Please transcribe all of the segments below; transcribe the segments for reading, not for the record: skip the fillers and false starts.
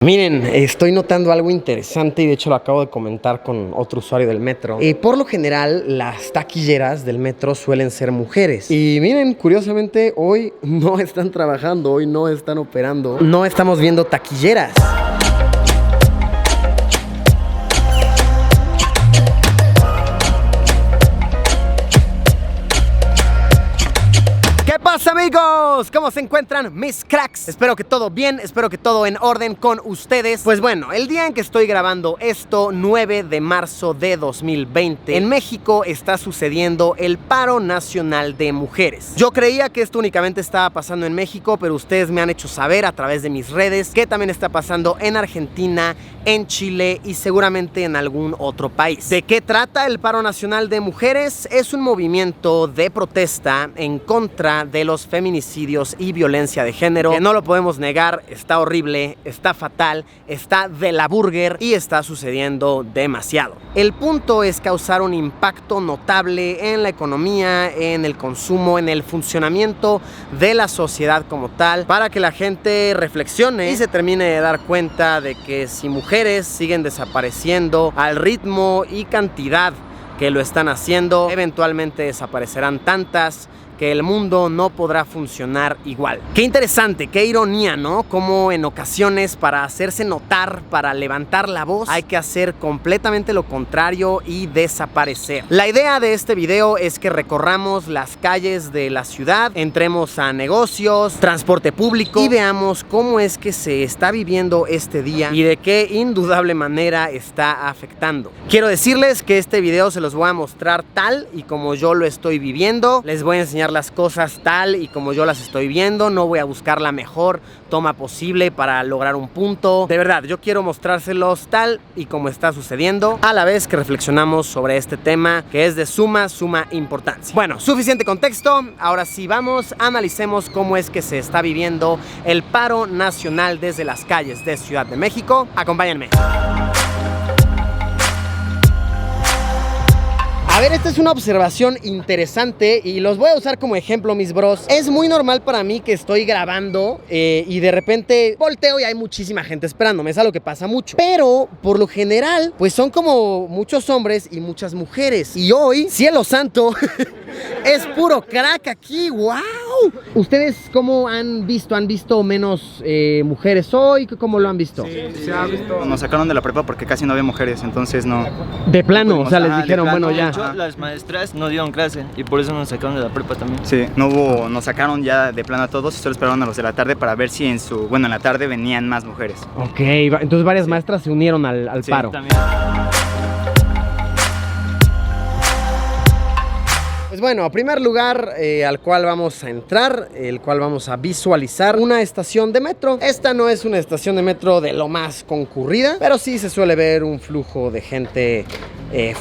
Miren, estoy notando algo interesante y de hecho lo acabo de comentar con otro usuario del metro. Por lo general, las taquilleras del metro suelen ser mujeres. Y miren, curiosamente, hoy no están trabajando, hoy no están operando. No estamos viendo taquilleras. ¿Qué pasa, amigos? ¿Cómo se encuentran mis cracks? Espero que todo bien, espero que todo en orden con ustedes. Pues bueno, el día en que estoy grabando esto, 9 de marzo de 2020, en México está sucediendo el paro nacional de mujeres. Yo creía que esto únicamente estaba pasando en México, pero ustedes me han hecho saber a través de mis redes que también está pasando en Argentina, en Chile y seguramente en algún otro país. ¿De qué trata el paro nacional de mujeres? Es un movimiento de protesta en contra de los feminicidios y violencia de género, que no lo podemos negar, está horrible, está fatal, está de la burger y está sucediendo demasiado. El punto es causar un impacto notable en la economía, en el consumo, en el funcionamiento de la sociedad como tal, para que la gente reflexione y se termine de dar cuenta de que si mujeres siguen desapareciendo al ritmo y cantidad que lo están haciendo, eventualmente desaparecerán tantas que el mundo no podrá funcionar igual. Qué interesante, qué ironía, ¿no? Como en ocasiones para hacerse notar, para levantar la voz, hay que hacer completamente lo contrario y desaparecer. La idea de este video es que recorramos las calles de la ciudad, entremos a negocios, transporte público y veamos cómo es que se está viviendo este día y de qué indudable manera está afectando. Quiero decirles que este video se los voy a mostrar tal y como yo lo estoy viviendo. Les voy a enseñar las cosas tal y como yo las estoy viendo. No voy a buscar la mejor toma posible para lograr un punto. De verdad, yo quiero mostrárselos tal y como está sucediendo, a la vez que reflexionamos sobre este tema que es de suma importancia. Bueno, suficiente contexto. Ahora sí, vamos, analicemos cómo es que se está viviendo el paro nacional desde las calles de Ciudad de México. Acompáñenme. A ver, esta es una observación interesante y los voy a usar como ejemplo, mis bros. Es muy normal para mí que estoy grabando y de repente volteo y hay muchísima gente esperándome. Es algo que pasa mucho. Pero, por lo general, pues son como muchos hombres y muchas mujeres. Y hoy, cielo santo, es puro crack aquí. ¡Wow! ¿Ustedes cómo han visto? ¿Han visto menos mujeres hoy? ¿Cómo lo han visto? Sí, se ha visto. Nos sacaron de la prepa porque casi no había mujeres, entonces no. De plano, no o sea, les de dijeron, plano, bueno, ya. De hecho, las maestras no dieron clase y por eso nos sacaron de la prepa también. Sí, no hubo, nos sacaron ya de plano a todos y solo esperaron a los de la tarde para ver si en la tarde venían más mujeres. Ok, entonces varias maestras se unieron al Sí, paro. También. Pues bueno, a primer lugar al cual vamos a entrar, el cual vamos a visualizar una estación de metro. Esta no es una estación de metro de lo más concurrida, pero sí se suele ver un flujo de gente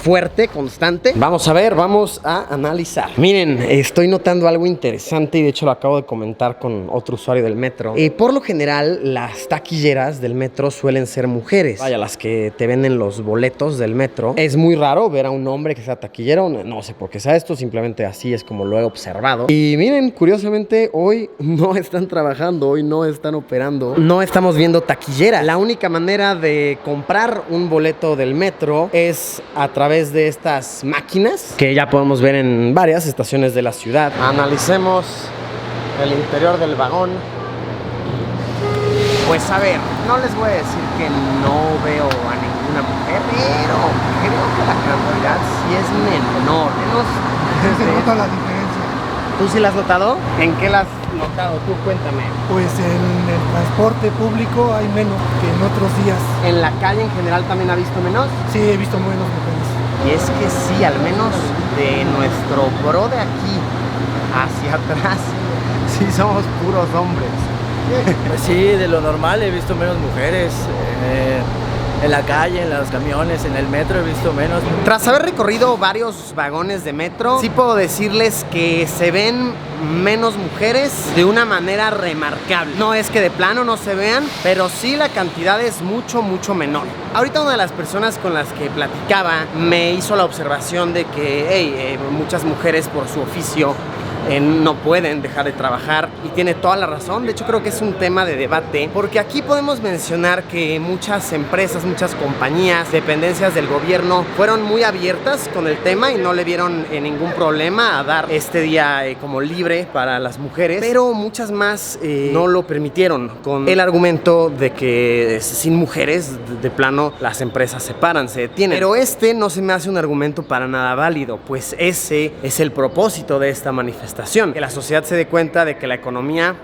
fuerte, constante. Vamos a ver, vamos a analizar. Miren, estoy notando algo interesante y de hecho lo acabo de comentar con otro usuario del metro. Por lo general, las taquilleras del metro suelen ser mujeres. Vaya, las que te venden los boletos del metro. Es muy raro ver a un hombre que sea taquillero. No sé por qué sea esto, simplemente así es como lo he observado. Y miren, curiosamente, hoy no están trabajando, hoy no están operando. No estamos viendo taquilleras. La única manera de comprar un boleto del metro es a través de estas máquinas que ya podemos ver en varias estaciones de la ciudad. Analicemos el interior del vagón. Pues a ver, no les voy a decir que no veo a ninguna mujer, pero creo que la cantidad sí es menor. Se nota la diferencia. ¿Tú sí la has notado? ¿En qué la has notado? Tú cuéntame. Pues en el transporte público hay menos que en otros días. ¿En la calle en general también ha visto menos? Sí, he visto menos mujeres. Y es que sí, al menos de nuestro bro de aquí hacia atrás, sí somos puros hombres. Pues sí, de lo normal he visto menos mujeres. En la calle, en los camiones, en el metro he visto menos. Tras haber recorrido varios vagones de metro, sí puedo decirles que se ven menos mujeres de una manera remarcable. No es que de plano no se vean, pero sí la cantidad es mucho menor. Ahorita una de las personas con las que platicaba me hizo la observación de que muchas mujeres por su oficio no pueden dejar de trabajar, y tiene toda la razón. De hecho, creo que es un tema de debate, porque aquí podemos mencionar que muchas empresas, muchas compañías, dependencias del gobierno fueron muy abiertas con el tema y no le vieron ningún problema a dar este día como libre para las mujeres, pero muchas más no lo permitieron, con el argumento de que sin mujeres de plano las empresas se paran, se detienen. Pero este no se me hace un argumento para nada válido, pues ese es el propósito de esta manifestación, que la sociedad se dé cuenta de que la economía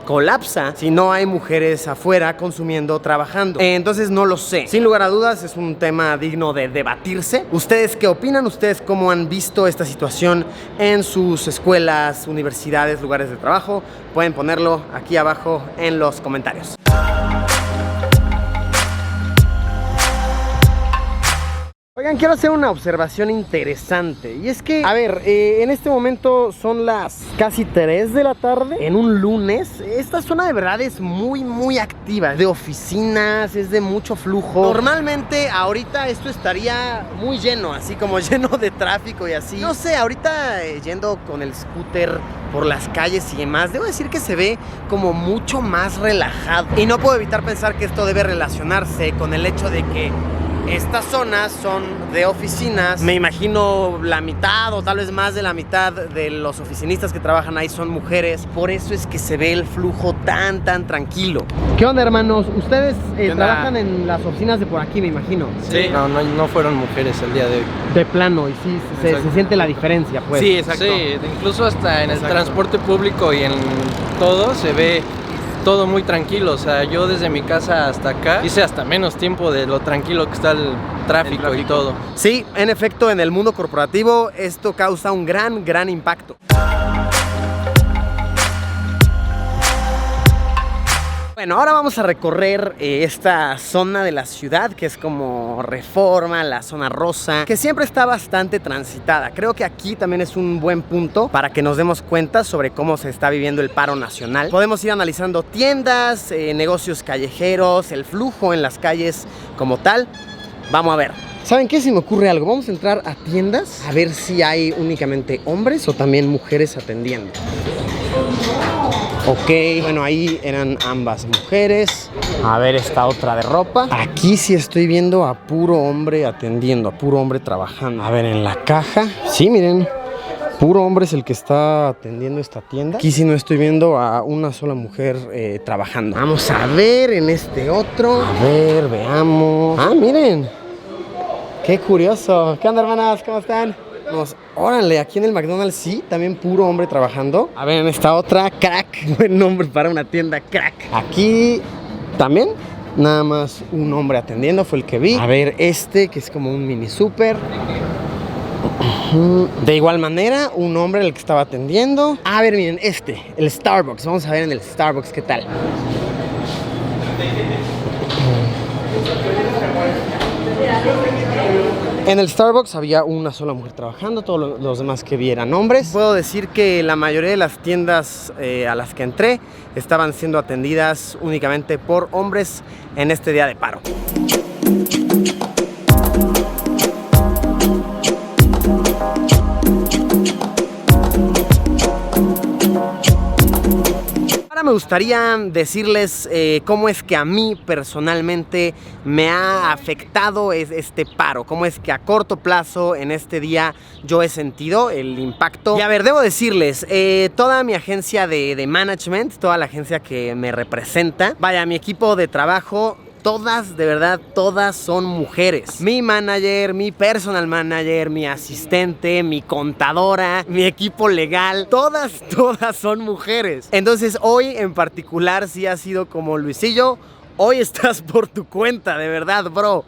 colapsa si no hay mujeres afuera consumiendo, trabajando. Entonces no lo sé. Sin lugar a dudas es un tema digno de debatirse. ¿Ustedes qué opinan? ¿Ustedes cómo han visto esta situación en sus escuelas, universidades, lugares de trabajo? Pueden ponerlo aquí abajo en los comentarios. Oigan, quiero hacer una observación interesante, y es que, a ver, en este momento son las casi 3 de la tarde, en un lunes. Esta zona de verdad es muy activa, de oficinas, es de mucho flujo. Normalmente ahorita esto estaría muy lleno, así como lleno de tráfico y así. No sé, ahorita yendo con el scooter por las calles y demás, debo decir que se ve como mucho más relajado. Y no puedo evitar pensar que esto debe relacionarse con el hecho de que estas zonas son de oficinas. Me imagino la mitad o tal vez más de la mitad de los oficinistas que trabajan ahí son mujeres. Por eso es que se ve el flujo tan tranquilo. ¿Qué onda, hermanos? Ustedes trabajan en las oficinas de por aquí, me imagino. Sí. No fueron mujeres el día de hoy. De plano, y sí, se siente la diferencia, pues. Sí, exacto. Sí, incluso hasta en el transporte público y en todo se ve todo muy tranquilo. O sea, yo desde mi casa hasta acá hice hasta menos tiempo de lo tranquilo que está el tráfico y todo. Sí, en efecto, en el mundo corporativo esto causa un gran impacto. Bueno, ahora vamos a recorrer esta zona de la ciudad que es como Reforma, la zona rosa, que siempre está bastante transitada. Creo que aquí también es un buen punto para que nos demos cuenta sobre cómo se está viviendo el paro nacional. Podemos ir analizando tiendas, negocios callejeros, el flujo en las calles como tal. Vamos a ver. ¿Saben qué? Si me ocurre algo, vamos a entrar a tiendas a ver si hay únicamente hombres o también mujeres atendiendo. Ok, bueno, ahí eran ambas mujeres. A ver, esta otra de ropa. Aquí sí estoy viendo a puro hombre atendiendo, a puro hombre trabajando. A ver, en la caja, sí, miren, puro hombre es el que está atendiendo esta tienda. Aquí sí no estoy viendo a una sola mujer trabajando. Vamos a ver en este otro. A ver, veamos. Ah, miren, qué curioso. ¿Qué onda, hermanas? ¿Cómo están? Órale, aquí en el McDonald's sí, también puro hombre trabajando. A ver, en esta otra, Crack, buen nombre para una tienda, Crack. Aquí también, nada más un hombre atendiendo, fue el que vi. A ver, este que es como un mini súper. De igual manera, un hombre el que estaba atendiendo. A ver, miren, el Starbucks. Vamos a ver en el Starbucks qué tal. En el Starbucks había una sola mujer trabajando, todos los demás que vi eran hombres. Puedo decir que la mayoría de las tiendas a las que entré estaban siendo atendidas únicamente por hombres en este día de paro. Me gustaría decirles cómo es que a mí personalmente me ha afectado este paro, cómo es que a corto plazo en este día yo he sentido el impacto. Y a ver, debo decirles, toda mi agencia de management, toda la agencia que me representa, vaya, mi equipo de trabajo, todas, de verdad, todas son mujeres. Mi manager, mi personal manager, mi asistente, mi contadora, mi equipo legal, todas son mujeres. Entonces hoy en particular sí ha sido como Luisillo, hoy estás por tu cuenta, de verdad, bro.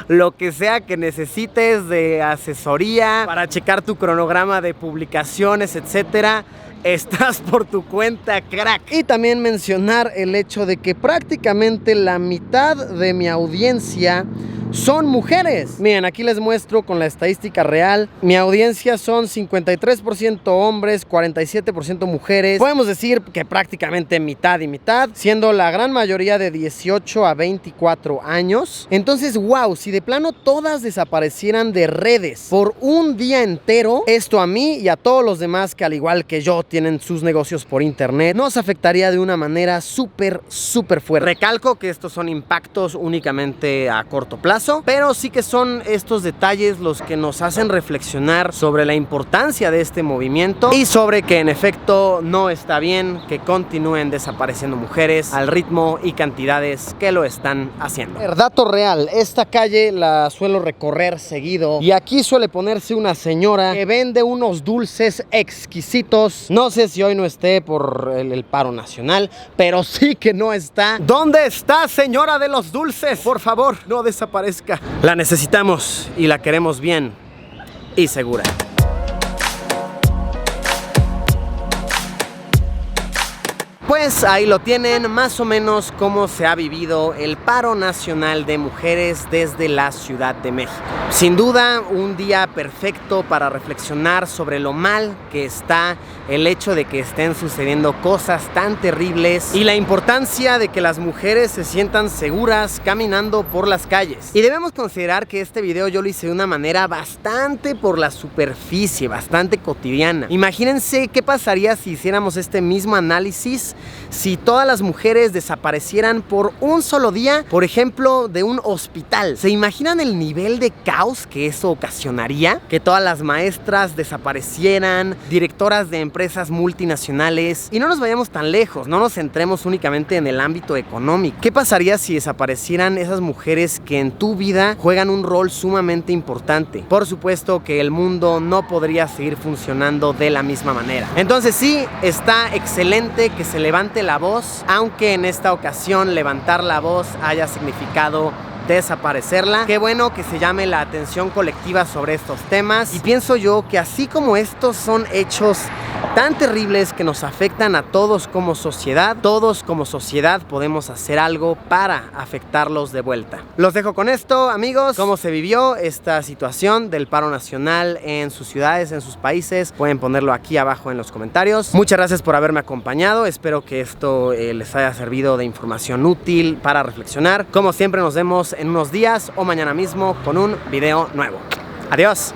Lo que sea que necesites de asesoría para checar tu cronograma de publicaciones, etcétera, estás por tu cuenta, crack. Y también mencionar el hecho de que prácticamente la mitad de mi audiencia son mujeres. Miren, aquí les muestro con la estadística real. Mi audiencia son 53% hombres, 47% mujeres. Podemos decir que prácticamente mitad y mitad, siendo la gran mayoría de 18 a 24 años. Entonces, wow, si de plano todas desaparecieran de redes por un día entero, esto a mí y a todos los demás que al igual que yo tienen sus negocios por internet, nos afectaría de una manera súper fuerte. Recalco que estos son impactos únicamente a corto plazo, pero sí que son estos detalles los que nos hacen reflexionar sobre la importancia de este movimiento y sobre que en efecto no está bien que continúen desapareciendo mujeres al ritmo y cantidades que lo están haciendo. Dato real, esta calle la suelo recorrer seguido y aquí suele ponerse una señora que vende unos dulces exquisitos. No sé si hoy no esté por el paro nacional, pero sí que no está. ¿Dónde está, señora de los dulces? Por favor, no desaparezca. La necesitamos y la queremos bien y segura. Pues ahí lo tienen, más o menos cómo se ha vivido el paro nacional de mujeres desde la Ciudad de México. Sin duda, un día perfecto para reflexionar sobre lo mal que está el hecho de que estén sucediendo cosas tan terribles y la importancia de que las mujeres se sientan seguras caminando por las calles. Y debemos considerar que este video yo lo hice de una manera bastante por la superficie, bastante cotidiana. Imagínense qué pasaría si hiciéramos este mismo análisis si todas las mujeres desaparecieran por un solo día, por ejemplo, de un hospital. ¿Se imaginan el nivel de caos que eso ocasionaría? Que todas las maestras desaparecieran, directoras de empresas multinacionales. Y no nos vayamos tan lejos, no nos centremos únicamente en el ámbito económico. ¿Qué pasaría si desaparecieran esas mujeres que en tu vida juegan un rol sumamente importante? Por supuesto que el mundo no podría seguir funcionando de la misma manera. Entonces sí, está excelente que se levante la voz, aunque en esta ocasión levantar la voz haya significado desaparecerla. Qué bueno que se llame la atención colectiva sobre estos temas y pienso yo que así como estos son hechos tan terribles que nos afectan a todos como sociedad podemos hacer algo para afectarlos de vuelta. Los dejo con esto, amigos. ¿Cómo se vivió esta situación del paro nacional en sus ciudades, en sus países? Pueden ponerlo aquí abajo en los comentarios. Muchas gracias por haberme acompañado. Espero que esto les haya servido de información útil para reflexionar. Como siempre, nos vemos en unos días o mañana mismo con un video nuevo. Adiós.